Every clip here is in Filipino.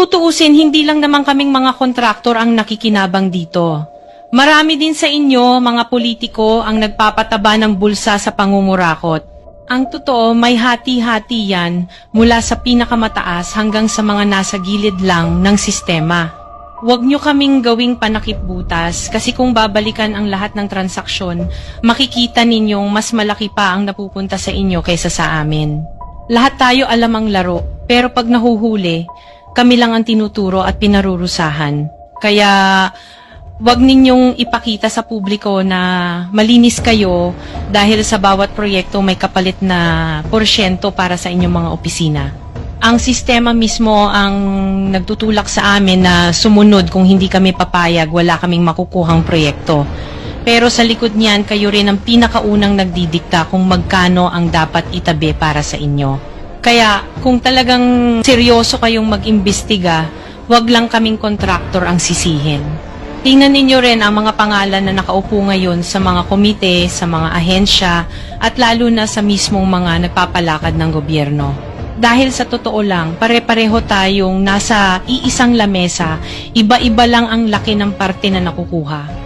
tutuusin, hindi lang naman kaming mga kontraktor ang nakikinabang dito. Marami din sa inyo, mga politiko, ang nagpapataba ng bulsa sa pangungurakot. Ang totoo, may hati-hati yan mula sa pinakamataas hanggang sa mga nasa gilid lang ng sistema. Huwag nyo kaming gawing panakipbutas kasi kung babalikan ang lahat ng transaksyon, makikita ninyong mas malaki pa ang napupunta sa inyo kaysa sa amin. Lahat tayo alam ang laro, pero pag nahuhuli, kami lang ang tinuturo at pinarurusahan. Kaya wag ninyong ipakita sa publiko na malinis kayo dahil sa bawat proyekto may kapalit na porsyento para sa inyong mga opisina. Ang sistema mismo ang nagtutulak sa amin na sumunod. Kung hindi kami papayag, wala kaming makukuhang proyekto. Pero sa likod niyan, kayo rin ang pinakaunang nagdidikta kung magkano ang dapat itabi para sa inyo. Kaya kung talagang seryoso kayong mag-imbestiga, wag lang kaming kontraktor ang sisihin. Tingnan ninyo rin ang mga pangalan na nakaupo ngayon sa mga komite, sa mga ahensya, at lalo na sa mismong mga nagpapalakad ng gobyerno. Dahil sa totoo lang, pare-pareho tayong nasa iisang lamesa, iba-iba lang ang laki ng parte na nakukuha.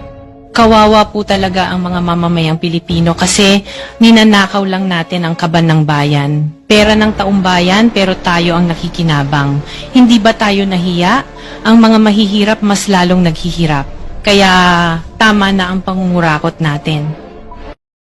Kawawa po talaga ang mga mamamayang Pilipino kasi ninanakaw lang natin ang kaban ng bayan. Pera ng taong bayan pero tayo ang nakikinabang. Hindi ba tayo nahiya? Ang mga mahihirap mas lalong naghihirap. Kaya tama na ang pangungurakot natin.